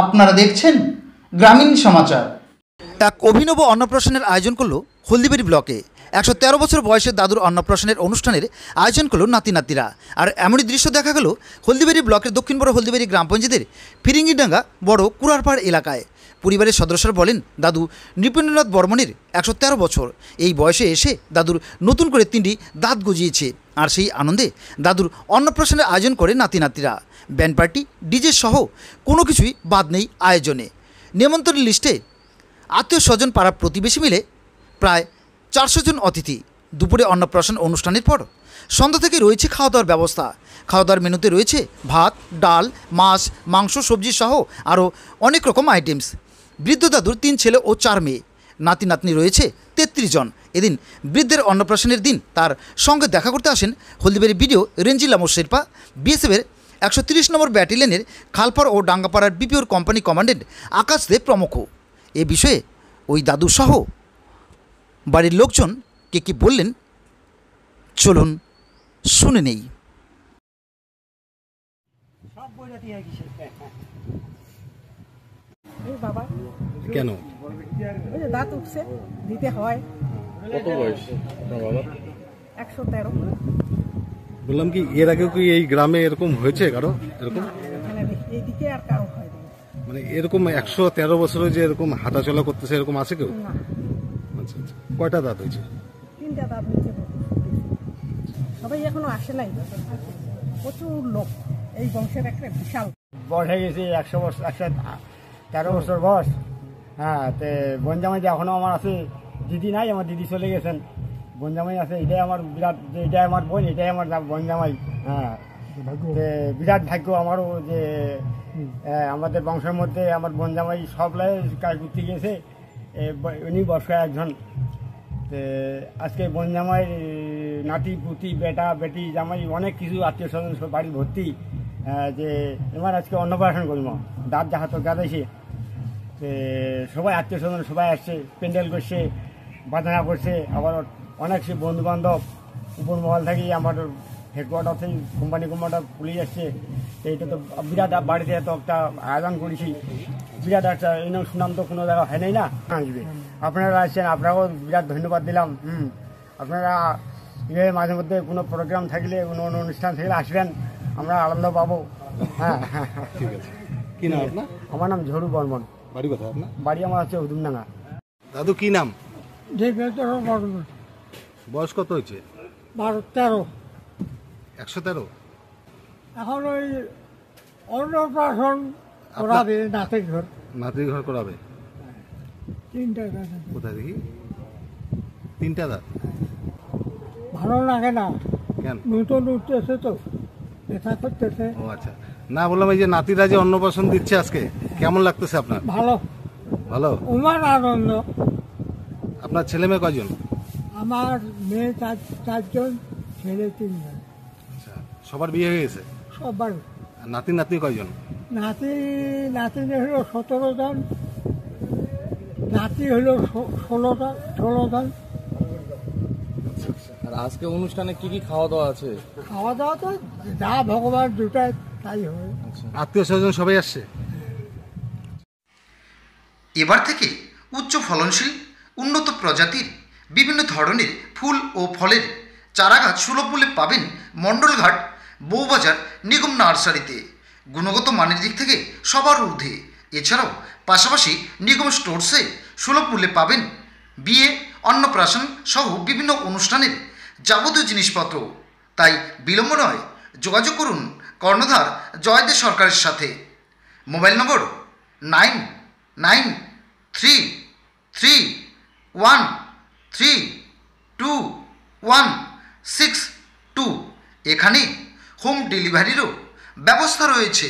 আপনারা দেখছেন গ্রামীণ সমাচার। এক অভিনব অন্নপ্রাশনের আয়োজন করলো হলদিবাড়ি ব্লকে। 113 বছর বয়সের দাদুর অন্নপ্রাশনের অনুষ্ঠানের আয়োজন করলো নাতি নাতিরা। আর এমনই দৃশ্য দেখা গেল হলদিবাড়ি ব্লকের দক্ষিণ বড় হলদিবাড়ি গ্রাম পঞ্চায়েতের ফিরিঙ্গিডাঙ্গা বড় কুড়ারপাড় এলাকায়। পরিবারের সদস্যরা বলেন, দাদু নৃপেন্দ্রনাথ বর্মনের 113 বছর। এই বয়সে এসে দাদুর নতুন করে 3টি দাঁত গজিয়েছে। আর সেই আনন্দে দাদুর অন্নপ্রাশনের আয়োজন করে নাতি নাতিরা। ব্যান্ড পার্টি, ডিজে সহ কোনো কিছুই বাদ নেই আয়োজনে। নেমন্তন্ন লিস্টে আত্মীয় স্বজন, পাড়া প্রতিবেশী মিলে প্রায় 400 জন অতিথি। দুপুরে অন্নপ্রাশন অনুষ্ঠানের পর সন্ধ্যা থেকে রয়েছে খাওয়া দাওয়ার ব্যবস্থা। খাওয়া দাওয়ার মেনুতে রয়েছে ভাত, ডাল, মাছ, মাংস, সবজি সহ আরও অনেক রকম আইটেমস। বৃদ্ধ দাদুর 3 ছেলে ও 4 মেয়ে, নাতি নাতনি রয়েছে 33 জন। এদিন বৃদ্ধের অন্নপ্রাশনের দিন তার সঙ্গে দেখা করতে আসেন হলদিবাড়ি বিডিও রেঞ্জিলাম শেরপা, বিএসএফের 130 নম্বর ব্যাটালিয়নের খালপাড় ও ডাঙ্গাপাড়ার বিপিওর কোম্পানি কমান্ডেন্ট আকাশ দে প্রমুখ। এ বিষয়ে ওই দাদু সহ বাড়ির লোকজন কে কি বললেন চলুন শুনে নেই। বাবা কেন ওই যে দাঁত উঠছে, দিতে হয়। কত বয়স আপনার বাবার? 113। বললাম কি এর আগেও কি এই গ্রামে এরকম হয়েছে কারো এরকম? মানে এইদিকে আর কারো হয়নি। মানে এরকম 113 বছরে যে এরকম হাঁটাচলা করতেছে এরকম আছে কেউ? না, আচ্ছা আচ্ছা। কয়টা দাঁত হয়েছে? 3টা দাঁত নিচে সবাই এখনো আসে নাই। প্রচুর লোক, এই বংশের একটা বিশাল বয়স হয়ে গেছে 100 বছর, 113 বছর বয়স। হ্যাঁ, তো বনজামাই যে এখনো আমার আছে, দিদি নাই, আমার দিদি চলে গেছেন, বনজামাই আছে। এটাই আমার বিরাট, যে এটাই আমার বোন, এটাই আমার বনজামাই। হ্যাঁ, বিরাট ভাগ্য আমারও যে আমাদের বংশের মধ্যে আমার বনজামাই সব লাই কাজ করতে গেছে, উনি বয়স্ক একজন। তো আজকে বনজামাই নাতি পুতি বেটা বেটি জামাই অনেক কিছু আত্মীয় স্বজন সব বাড়ি ভর্তি, যে এবার আজকে অন্নপ্রাশন করবো। দাঁত যাহা তো গাদাইছে, সবাই আত্মীয় স্বজন সবাই আসছে, প্যান্ডেল করছে, বাজনা করছে। আবার অনেক সে বন্ধু বান্ধব উপর মহল থাকি, আমার হেডকোয়ার্টার থেকে কোম্পানি পুলিশ আসছে। এইটা তো বিরাট, বাড়িতে এত একটা আয়োজন করেছি, বিরাট একটা এই সুনাম তো কোনো জায়গা হয় নাই না। আসবে, আপনারা আসছেন, আপনারাও বিরাট ধন্যবাদ দিলাম। আপনারা মাঝে মধ্যে কোনো প্রোগ্রাম থাকলে, কোনো অনুষ্ঠান থাকলে আসবেন, আমরা আনন্দ পাবো। হ্যাঁ, ঠিক আছে। কি নাম আপনার? আমার নাম ঝরু বর্মন। বাড়ি কোথায় আপনার? বাড়ি আমার হচ্ছে হুদুমডাঙ্গা। দাদু কি নাম? বয়স কত হয়েছে? 12-13। 113? এখন ওই অন্নপ্রাশন করাবে, নাতির ঘর। নাতির ঘর করাবে? 3টা দাঁত। কোথায় দেখি? 3টা দাঁত? ভালো লাগে না, কেন? নতুন উঠতেছে তো, ব্যথা করতেছে। ও আচ্ছা। না, বললাম এই যে নাতিরা যে অন্নপ্রাশন দিচ্ছে আজকে, কেমন লাগতেছে আপনার? ভালো, ভালো। আমার আনন্দ। আপনার ছেলে মেয়ে কয়জন? আমার মেয়ে 4জন, ছেলে 3 জন। আচ্ছা, সবার বিয়ে হয়ে গেছে? সবার। আর নাতি নাতনি কয়জন? নাতিনি হলো 17 জন, নাতি হলো 16 জন। আর আজকে অনুষ্ঠানে কি কি খাওয়া দাওয়া আছে? খাওয়া দাওয়া তো যা ভগবান দুটাই তাই হয়। আত্মীয় স্বজন সবাই আসছে? এবার থেকে উচ্চ ফলনশীল, উন্নত প্রজাতির বিভিন্ন ধরনের ফুল ও ফলের চারাগাছ সুলভ মূল্যে পাবেন মণ্ডলঘাট বউবাজার নিগম নার্সারিতে। গুণগত মানের দিক থেকে সবার ঊর্ধ্বে। এছাড়াও পাশাপাশি নিগম স্টোরসে সুলভ মূল্যে পাবেন বিয়ে, অন্নপ্রাশন সহ বিভিন্ন অনুষ্ঠানের যাবতীয় জিনিসপত্র। তাই বিলম্ব নয়, যোগাযোগ করুন কর্ণধার জয়দেব সরকারের সাথে। মোবাইল নম্বর 9933132162। এখানে হোম ডেলিভারিরও ব্যবস্থা রয়েছে।